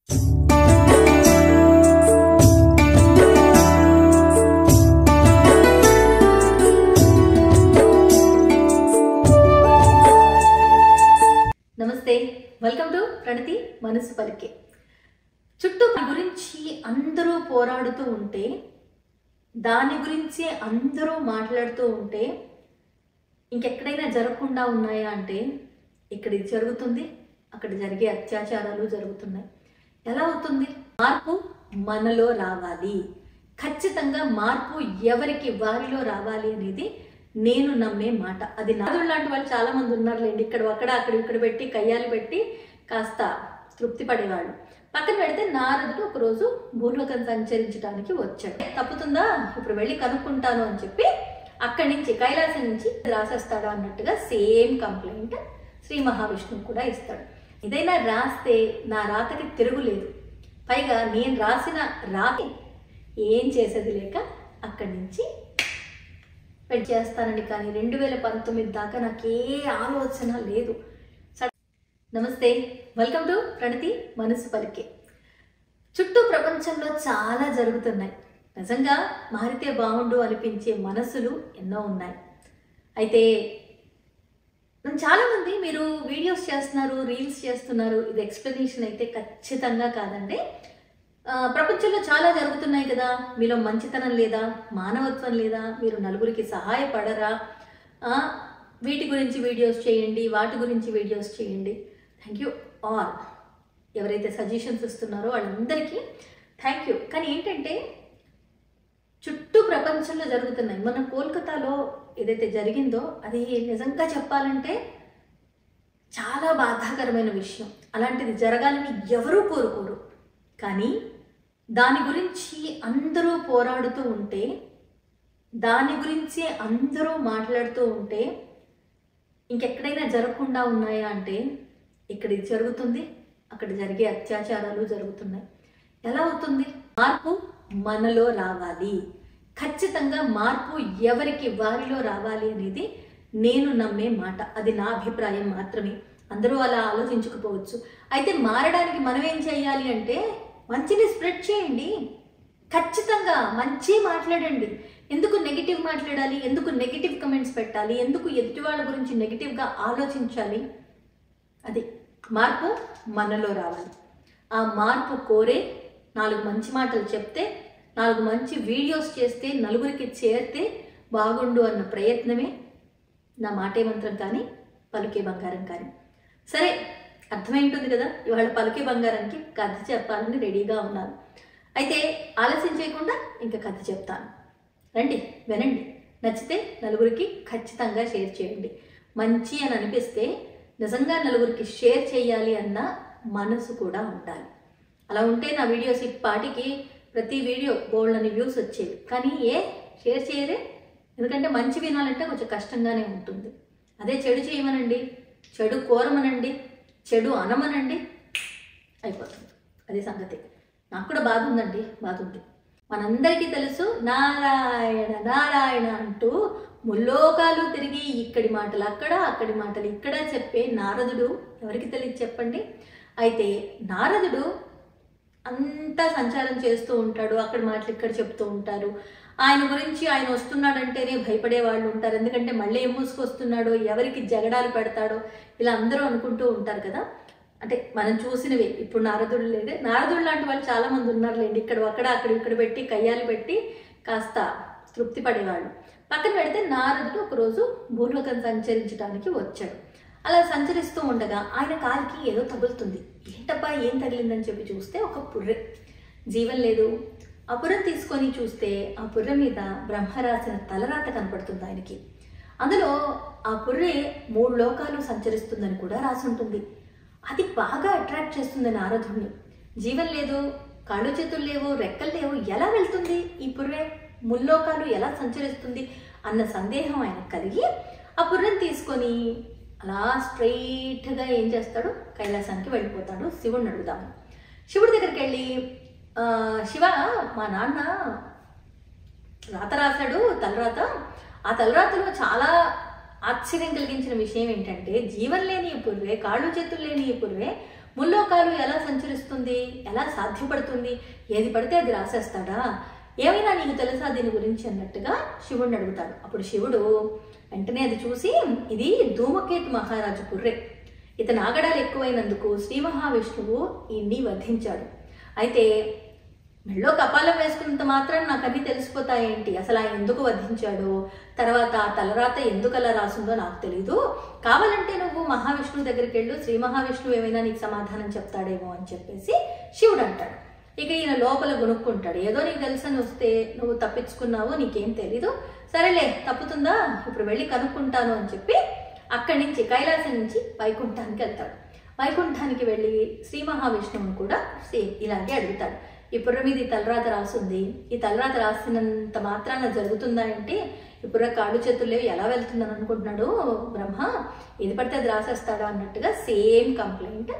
నమస్తే, welcome to ప్రణతి మనసు పలికే. చుట్టూ గురించి అందరూ పోరాడుతూ ఉంటే, దాని గురించి అందరూ మాట్లాడుతూ ఉంటే, ఇంకెక్కడైనా జరగకుండా ఉన్నాయా అంటే ఇక్కడ జరుగుతుంది, అక్కడ జరిగే అత్యాచారాలు జరుగుతున్నాయి. ఎలా అవుతుంది? మార్పు మనలో రావాలి. ఖచ్చితంగా మార్పు ఎవరికి వారిలో రావాలి అనేది నేను నమ్మే మాట. అది నాదుడు లాంటి వాళ్ళు చాలా మంది ఉన్నారులేండి. ఇక్కడ పెట్టి కయ్యాలు పెట్టి కాస్త తృప్తి పడేవాళ్ళు. పక్కన పెడితే నారదుడు ఒకరోజు భూలోకం సంచరించడానికి వచ్చాడు. తప్పుతుందా, ఇప్పుడు వెళ్ళి కనుక్కుంటాను అని చెప్పి అక్కడి నుంచి కైలాసం నుంచి రాసేస్తాడు అన్నట్టుగా సేమ్ కంప్లైంట్ శ్రీ మహావిష్ణువు కూడా ఇస్తాడు. ఏదైనా రాస్తే నా రాతకి తిరుగులేదు, పైగా నేను రాసిన రాత ఏం చేసేది లేక అక్కడి నుంచి చేస్తానని. కానీ 2019 దాకా నాకు ఏ ఆలోచన లేదు. నమస్తే, వెల్కమ్ టు ప్రణతి మనసు పలికే. చుట్టూ ప్రపంచంలో చాలా జరుగుతున్నాయి. నిజంగా మారితే బాగుండు అనిపించే మనసులు ఎన్నో ఉన్నాయి. అయితే చాలామంది మీరు వీడియోస్ చేస్తున్నారు, రీల్స్ చేస్తున్నారు, ఇది ఎక్స్ప్లెనేషన్ అయితే ఖచ్చితంగా కాదండి. ప్రపంచంలో చాలా జరుగుతున్నాయి కదా, మీలో మంచితనం లేదా, మానవత్వం లేదా, మీరు నలుగురికి సహాయపడరా, వీటి గురించి వీడియోస్ చేయండి, వాటి గురించి వీడియోస్ చేయండి. Thank you all. ఎవరైతే సజెషన్స్ ఇస్తున్నారో వాళ్ళందరికీ థ్యాంక్ యూ. కానీ ఏంటంటే చుట్టూ ప్రపంచంలో జరుగుతున్నాయి. మన కోల్కతాలో ఏదైతే జరిగిందో అది నిజంగా చెప్పాలంటే చాలా బాధాకరమైన విషయం. అలాంటిది జరగాలని ఎవరూ కోరుకోరు. కానీ దాని గురించి అందరూ పోరాడుతూ ఉంటే, దాని గురించి అందరూ మాట్లాడుతూ ఉంటే, ఇంకెక్కడైనా జరగకుండా ఉన్నాయా అంటే ఇక్కడ జరుగుతుంది, అక్కడ జరిగే అత్యాచారాలు జరుగుతున్నాయి. ఎలా అవుతుంది? మార్పు మనలో రావాలి. ఖచ్చితంగా మార్పు ఎవరికి వారిలో రావాలి అనేది నేను నమ్మే మాట. అది నా అభిప్రాయం మాత్రమే. అందరూ అలా ఆలోచించకపోవచ్చు. అయితే మారడానికి మనం ఏం చేయాలి అంటే మంచిని స్ప్రెడ్ చేయండి. ఖచ్చితంగా మంచి మాట్లాడండి. ఎందుకు నెగిటివ్ మాట్లాడాలి? ఎందుకు నెగిటివ్ కమెంట్స్ పెట్టాలి? ఎందుకు ఎదుటి వాళ్ళ గురించి నెగిటివ్గా ఆలోచించాలి? అది మార్పు మనలో రావాలి. ఆ మార్పు కోరే 4 మంచి మాటలు చెప్తే, 4 మంచి వీడియోస్ చేస్తే, నలుగురికి చేరితే బాగుండు అన్న ప్రయత్నమే నా మాటే మంత్రం కానీ పలుకే బంగారం కానీ. సరే, అర్థమై ఉంటుంది కదా. ఇవాళ పలుకే బంగారానికి కథ చెప్పాలని రెడీగా ఉన్నాను. అయితే ఆలస్యం చేయకుండా ఇంకా కథ చెప్తాను. రండి, వినండి. నచ్చితే నలుగురికి ఖచ్చితంగా షేర్ చేయండి. మంచి అని అనిపిస్తే నిజంగా నలుగురికి షేర్ చేయాలి అన్న మనసు కూడా ఉండాలి. అలా ఉంటే నా వీడియోస్ ఇప్పటికి ప్రతి వీడియో బోల్డని వ్యూస్ వచ్చేవి. కానీ షేర్ చేయరే? ఎందుకంటే మంచి వినాలంటే కొంచెం కష్టంగానే ఉంటుంది. అదే చెడు చేయమనండి, చెడు కోరమనండి, చెడు అనమనండి, అయిపోతుంది. అది సంగతి. నాకు కూడా బాధ ఉందండి, బాధ ఉంది. మనందరికీ తెలుసు, నారాయణ నారాయణ అంటూ ముల్లోకాలు తిరిగి ఇక్కడి మాటలు అక్కడ, అక్కడి మాటలు ఇక్కడ చెప్పే నారదుడు ఎవరికి తెలియదు చెప్పండి. అయితే నారదుడు అంతా సంచారం చేస్తూ ఉంటాడు, అక్కడ మాటలు ఇక్కడ చెప్తూ ఉంటారు. ఆయన గురించి ఆయన వస్తున్నాడంటేనే భయపడే వాళ్ళు ఉంటారు. ఎందుకంటే మళ్ళీ ఏం మూసుకొస్తున్నాడో, ఎవరికి జగడాలు పెడతాడో, ఇలా అందరూ అనుకుంటూ ఉంటారు కదా. అంటే మనం చూసినవి. ఇప్పుడు నారదుడు లేదే, నారదుడు లాంటి వాళ్ళు చాలా మంది ఉన్నారులేండి. ఇక్కడ పెట్టి కయ్యాలు పెట్టి కాస్త తృప్తి పడేవాళ్ళు. పక్కన పెడితే నారదుడు ఒకరోజు భూలోకం సంచరించడానికి వచ్చాడు. అలా సంచరిస్తూ ఉండగా ఆయన కాలికి ఏదో తగులుతుంది. ఏంటబ్బా ఏం తగిలిందని చెప్పి చూస్తే ఒక పుర్రె, జీవం లేదు. ఆ పుర్రెను తీసుకొని చూస్తే ఆ పుర్రె మీద బ్రహ్మ రాసిన తలరాత కనపడుతుంది ఆయనకి. అందులో ఆ పుర్రె 3 లోకాలు సంచరిస్తుందని కూడా రాసి ఉంటుంది. అది బాగా అట్రాక్ట్ చేస్తుంది నారదుడిని. జీవం లేదు, కాళ్ళు చేతులు లేవు, రెక్కలు లేవు, ఎలా వెళ్తుంది ఈ పుర్రె? ముల్లోకాలు ఎలా సంచరిస్తుంది అన్న సందేహం ఆయన కలిగి ఆ పుర్రెను తీసుకొని అలా స్ట్రైట్గా ఏం చేస్తాడు, కైలాసానికి వెళ్ళిపోతాడు శివుడిని అడుగుదామని. శివుడి దగ్గరికి వెళ్ళి, శివ, మా నాన్న రాత రాశాడు, తలరాత. ఆ తలరాతలో చాలా ఆశ్చర్యం కలిగించిన విషయం ఏంటంటే, జీవం లేని ఈ పుర్రె, కాళ్ళు చేతులు లేని ఈ పుర్రె ముల్లోకాలు ఎలా సంచరిస్తుంది, ఎలా సాధ్యపడుతుంది, ఏది పడితే అది రాసేస్తాడా, ఏమైనా నీకు తెలుసా దీని గురించి అన్నట్టుగా శివుడిని అడుగుతాడు. అప్పుడు శివుడు వెంటనే అది చూసి, ఇది ధూమకేతు మహారాజు పుర్రె, ఇతను ఆగడాలు ఎక్కువైనందుకు శ్రీ మహావిష్ణువు ఈయన్ని వధించాడు. అయితే మెళ్ళో కపాలం వేసుకున్నంత మాత్రం నాకు అన్నీ తెలిసిపోతాయేంటి, అసలు ఆయన ఎందుకు వధించాడో, తర్వాత తలరాత ఎందుకు అలా రాసిందో నాకు తెలీదు, కావాలంటే నువ్వు మహావిష్ణువు దగ్గరికి వెళ్ళు, శ్రీ మహావిష్ణువు ఏమైనా నీకు సమాధానం చెప్తాడేమో అని చెప్పేసి శివుడు అంటాడు. ఇక ఈయన లోపల గునుక్కుంటాడు, ఏదో నీకు తెలుసని వస్తే నువ్వు తప్పించుకున్నావు, నీకేం తెలీదు, సరేలే తప్పుతుందా, ఇప్పుడు వెళ్ళి కనుక్కుంటాను అని చెప్పి అక్కడి నుంచి కైలాసం నుంచి వైకుంఠానికి వెళ్తాడు. వైకుంఠానికి వెళ్ళి శ్రీ మహావిష్ణువుని కూడా సేమ్ ఇలాగే అడుగుతాడు. ఈ పుర్ర మీద ఈ తలరాత రాసుంది, ఈ తలరాత రాసినంత మాత్రాన జరుగుతుందా అంటే, ఈ పుర్ర కాళ్ళు చేతులు లేవు, ఎలా వెళ్తుందని అనుకుంటున్నాడు బ్రహ్మ, ఏది పడితే అది రాసేస్తాడా అన్నట్టుగా సేమ్ కంప్లైంట్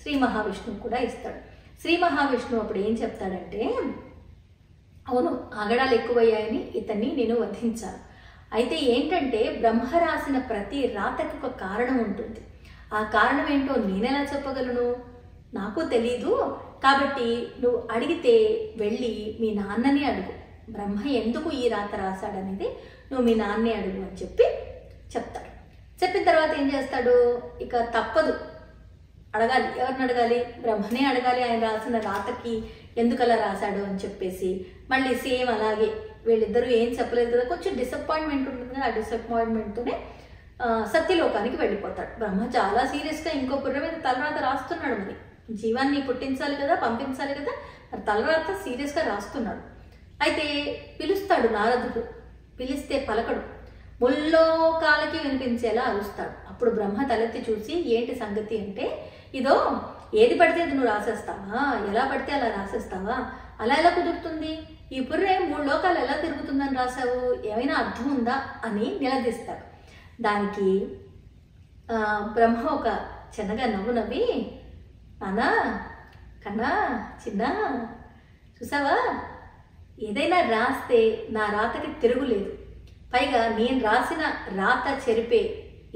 శ్రీ మహావిష్ణువు కూడా ఇస్తాడు. శ్రీ మహావిష్ణువు అప్పుడు ఏం చెప్తాడంటే, అవును ఆగడాలు ఎక్కువయ్యాయని ఇతన్ని నేను వధించాను, అయితే ఏంటంటే బ్రహ్మ రాసిన ప్రతి రాతకి ఒక కారణం ఉంటుంది, ఆ కారణం ఏంటో నేనెలా చెప్పగలను, నాకు తెలీదు, కాబట్టి నువ్వు అడిగితే వెళ్ళి మీ నాన్నని అడుగు, బ్రహ్మ ఎందుకు ఈ రాత రాశాడనేది నువ్వు మీ నాన్నే అడుగు అని చెప్పి చెప్తాడు. చెప్పిన తర్వాత ఏం చేస్తాడు, ఇక తప్పదు అడగాలి, ఎవరిని అడగాలి, బ్రహ్మనే అడగాలి, ఆయన రాసిన రాతకి ఎందుకు అలా రాశాడు అని చెప్పేసి. మళ్ళీ సేమ్ అలాగే వీళ్ళిద్దరూ ఏం చెప్పలేదు కదా, కొంచెం డిసప్పాయింట్మెంట్ ఉంటుంది కదా, ఆ డిసప్పాయింట్మెంట్తోనే సత్యలోకానికి వెళ్ళిపోతాడు. బ్రహ్మ చాలా సీరియస్గా ఇంకో పుర్ర మీద తలరాత రాస్తున్నాడు, మరి జీవాన్ని పుట్టించాలి కదా, పంపించాలి కదా, మరి తలరాత సీరియస్గా రాస్తున్నాడు. అయితే పిలుస్తాడు నారదుడు, పిలిస్తే పలకడు, ముల్లోకాలకి వినిపించేలా అరుస్తాడు. అప్పుడు బ్రహ్మ తలెత్తి చూసి ఏంటి సంగతి అంటే, ఇదో ఏది పడితే అది నువ్వు రాసేస్తావా, ఎలా పడితే అలా రాసేస్తావా, అలా ఎలా కుదురుతుంది, ఈ పుర్రె 3 లోకాలు ఎలా తిరుగుతుందని రాసావు, ఏమైనా అర్థం ఉందా అని నిలదీస్తాడు. దానికి బ్రహ్మ ఒక చిన్నగా నవ్వు నవ్వి, నానా కన్నా చిన్న చూసావా, ఏదైనా రాస్తే నా రాతకి తిరుగులేదు, పైగా నేను రాసిన రాత చెరిపే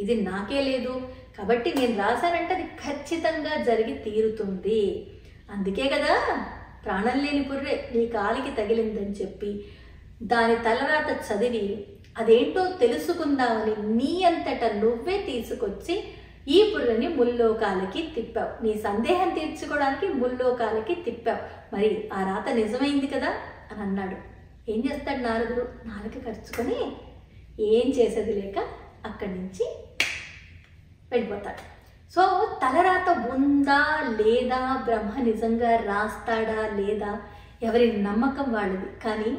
ఇది నాకే లేదు, కాబట్టి నేను రాశానంటే అది ఖచ్చితంగా జరిగి తీరుతుంది, అందుకే కదా ప్రాణం లేని పుర్రె నీ కాలికి తగిలిందని చెప్పి దాని తలరాత చదివి అదేంటో తెలుసుకుందామని నీ అంతటా నువ్వే తీసుకొచ్చి ఈ పుర్రెని ముల్లోకాలకి తిప్పావు, నీ సందేహం తీర్చుకోవడానికి ముల్లోకాలకి తిప్పావు, మరి ఆ రాత నిజమైంది కదా అని అన్నాడు. ఏం చేస్తాడు నారదుడు, నాలుక ఖర్చుకొని ఏం చేసేది లేక అక్కడి నుంచి వెళ్ళిపోతాడు. సో తలరాత ఉందా లేదా, బ్రహ్మ నిజంగా రాస్తాడా లేదా, ఎవరి నమ్మకం వాళ్ళది, కానీ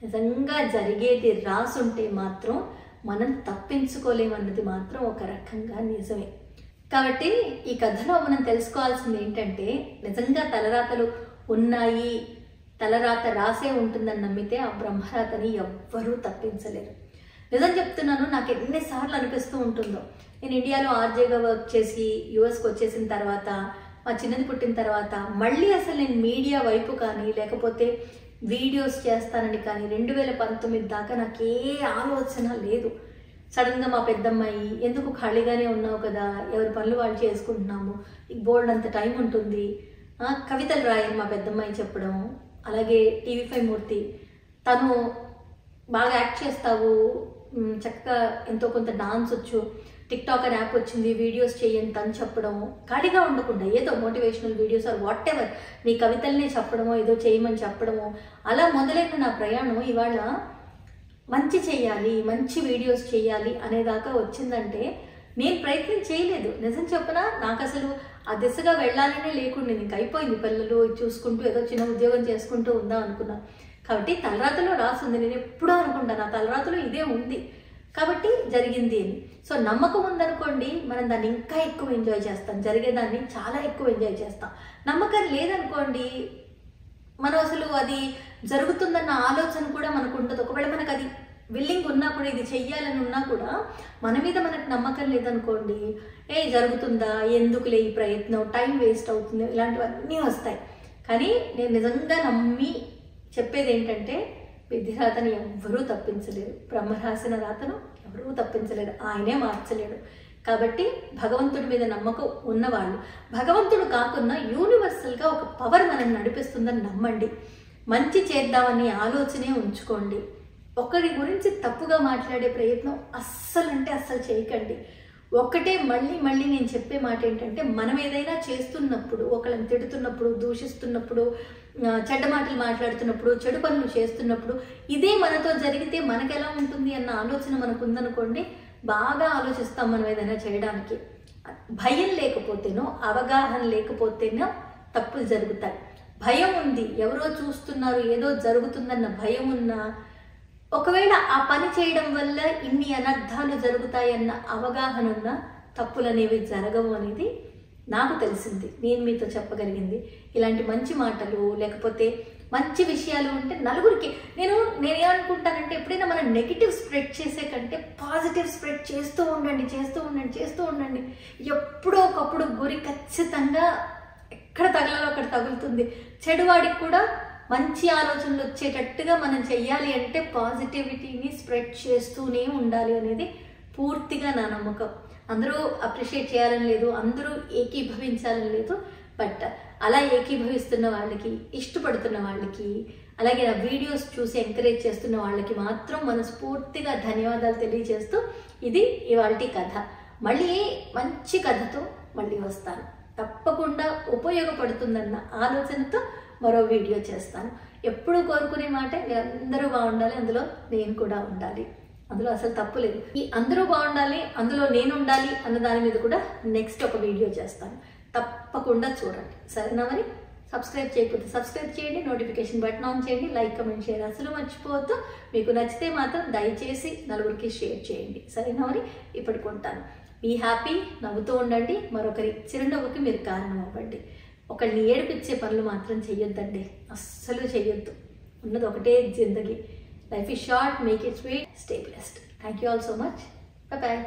నిజంగా జరిగేది రాసుంటే మాత్రం మనం తప్పించుకోలేమన్నది మాత్రం ఒక రకంగా నిజమే. కాబట్టి ఈ కథలో మనం తెలుసుకోవాల్సింది ఏంటంటే, నిజంగా తలరాతలు ఉన్నాయి, తలరాత రాసే ఉంటుందని నమ్మితే ఆ బ్రహ్మరాతని ఎవ్వరూ తప్పించలేరు. నిజం చెప్తున్నాను, నాకు ఎన్నిసార్లు అనిపిస్తూ ఉంటుందో, నేను ఇండియాలో ఆర్జేగా వర్క్ చేసి యుఎస్కి వచ్చేసిన తర్వాత, మా చిన్నది పుట్టిన తర్వాత మళ్ళీ అసలు నేను మీడియా వైపు కానీ లేకపోతే వీడియోస్ చేస్తానని కానీ 2019 దాకా నాకు ఏ ఆలోచన లేదు. సడన్గా మా పెద్దమ్మాయి ఎందుకు ఖాళీగానే ఉన్నావు కదా, ఎవరి పనులు వాళ్ళు చేసుకుంటున్నాము, నీకు బోర్డు అంత టైం ఉంటుంది, కవితలు రాయని మా పెద్దమ్మాయి చెప్పడం, అలాగే TV5 మూర్తి తను బాగా యాక్ట్ చేస్తావు, చక్కగా ఎంతో కొంత డాన్స్ వచ్చు, టిక్టాక్ అని యాప్ వచ్చింది, వీడియోస్ చేయని తను చెప్పడం, ఖాళీగా ఉండకుండా ఏదో motivational videos or whatever నీ కవితల్ని చెప్పడమో ఏదో చేయమని చెప్పడమో, అలా మొదలైన నా ప్రయాణం ఇవాళ మంచి చేయాలి, మంచి వీడియోస్ చేయాలి అనేదాకా వచ్చిందంటే నేను ప్రయత్నం చేయలేదు. నిజం చెప్పనా, నాకు అసలు ఆ దిశగా వెళ్ళాలనే లేకుండా ఇంక అయిపోయింది, పిల్లలు చూసుకుంటూ ఏదో చిన్న ఉద్యోగం చేసుకుంటూ ఉందాం అనుకున్నా. కాబట్టి తలరాతలో రాసింది, నేను ఎప్పుడూ అనుకుంటాను ఆ తలరాతలో ఇదే ఉంది కాబట్టి జరిగింది అని. సో నమ్మకం ఉందనుకోండి, మనం దాన్ని ఇంకా ఎక్కువ ఎంజాయ్ చేస్తాం, జరిగేదాన్ని చాలా ఎక్కువ ఎంజాయ్ చేస్తాం. నమ్మకం లేదనుకోండి, మనం అసలు అది జరుగుతుందన్న ఆలోచన కూడా మనకు ఉండదు. ఒకవేళ మనకు అది విల్లింగ్ ఉన్నా కూడా, ఇది చెయ్యాలని ఉన్నా కూడా, మన మీద మనకు నమ్మకం లేదనుకోండి, జరుగుతుందా, ఎందుకులే ఈ ప్రయత్నం, టైం వేస్ట్ అవుతుంది, ఇలాంటివన్నీ వస్తాయి. కానీ నేను నిజంగా నమ్మి చెప్పేది ఏంటంటే, విధి రాతను ఎవ్వరూ తప్పించలేరు, బ్రహ్మ రాసిన రాతను ఎవరూ తప్పించలేరు, ఆయనే మార్చలేడు. కాబట్టి భగవంతుడి మీద నమ్మకం ఉన్నవాళ్ళు, భగవంతుడు కాకుండా యూనివర్సల్గా ఒక పవర్ మనం నడిపిస్తుందని నమ్మండి. మంచి చేద్దామని ఆలోచనే ఉంచుకోండి. ఒకరి గురించి తప్పుగా మాట్లాడే ప్రయత్నం అస్సలు చేయకండి. ఒక్కటే మళ్ళీ మళ్ళీ నేను చెప్పే మాట ఏంటంటే, మనం ఏదైనా చేస్తున్నప్పుడు, ఒకళ్ళని తిడుతున్నప్పుడు, దూషిస్తున్నప్పుడు, చెడ్డ మాటలు మాట్లాడుతున్నప్పుడు, చెడు పనులు చేస్తున్నప్పుడు ఇదే మనతో జరిగితే మనకెలా ఉంటుంది అన్న ఆలోచన మనకు ఉందనుకోండి, బాగా ఆలోచిస్తాం మనం ఏదైనా చేయడానికి. భయం లేకపోతేనో, అవగాహన లేకపోతేనో తప్పులు జరుగుతాయి. భయం ఉంది, ఎవరో చూస్తున్నారు, ఏదో జరుగుతుందన్న భయం ఉన్నా, ఒకవేళ ఆ పని చేయడం వల్ల ఇన్ని అనర్థాలు జరుగుతాయన్న అవగాహన ఉన్న తప్పులు అనేవి జరగవు అనేది నాకు తెలిసింది, నేను మీతో చెప్పగలిగింది. ఇలాంటి మంచి మాటలు లేకపోతే మంచి విషయాలు ఉంటే నలుగురికి నేనేమనుకుంటానంటే, ఎప్పుడైనా మనం నెగిటివ్ స్ప్రెడ్ చేసే కంటే పాజిటివ్ స్ప్రెడ్ చేస్తూ ఉండండి. ఎప్పుడో ఒకప్పుడు గురి ఖచ్చితంగా ఎక్కడ తగలాలో అక్కడ తగులుతుంది. చెడువాడికి కూడా మంచి ఆలోచనలు వచ్చేటట్టుగా మనం చెయ్యాలి అంటే పాజిటివిటీని స్ప్రెడ్ చేస్తూనే ఉండాలి అనేది పూర్తిగా నా నమ్మకం. అందరూ అప్రిషియేట్ చేయాలని లేదు, అందరూ ఏకీభవించాలని లేదు, బట్ అలా ఏకీభవిస్తున్న వాళ్ళకి, ఇష్టపడుతున్న వాళ్ళకి, అలాగే నా వీడియోస్ చూసి ఎంకరేజ్ చేస్తున్న వాళ్ళకి మాత్రం మనస్ఫూర్తిగా ధన్యవాదాలు తెలియజేస్తూ ఇది ఇవాల్టి కథ. మళ్ళీ మంచి కథతో మళ్ళీ వస్తాను. తప్పకుండా ఉపయోగపడుతుందన్న ఆలోచనతో మరో వీడియో చేస్తాను. ఎప్పుడు కోరుకునే మాట, మీరందరూ బాగుండాలి, అందులో నేను కూడా ఉండాలి. అందులో అసలు తప్పు లేదు. ఈ అందరూ బాగుండాలి, అందులో నేను ఉండాలి అన్న దాని మీద కూడా నెక్స్ట్ ఒక వీడియో చేస్తాను. తప్పకుండా చూడండి, సరేనా? మరి సబ్స్క్రైబ్ చేయకపోతే సబ్స్క్రైబ్ చేయండి, నోటిఫికేషన్ బటన్ ఆన్ చేయండి, లైక్ కమెంట్ చేయండి, అసలు మర్చిపోవద్దు. మీకు నచ్చితే మాత్రం దయచేసి నలుగురికి షేర్ చేయండి, సరేనా? మరి ఇప్పటికి ఉంటాను. బీ హ్యాపీ, నవ్వుతూ ఉండండి, మరొకరి చిరునవ్వుకి మీరు కారణం అవ్వండి. ఒకళ్ళని ఏడిపించే పనులు మాత్రం చెయ్యొద్దండి, అస్సలు చెయ్యొద్దు. ఉన్నది ఒకటే జిందగీ. Life is short, make it sweet, stay blessed. Thank you all so much. Bye bye.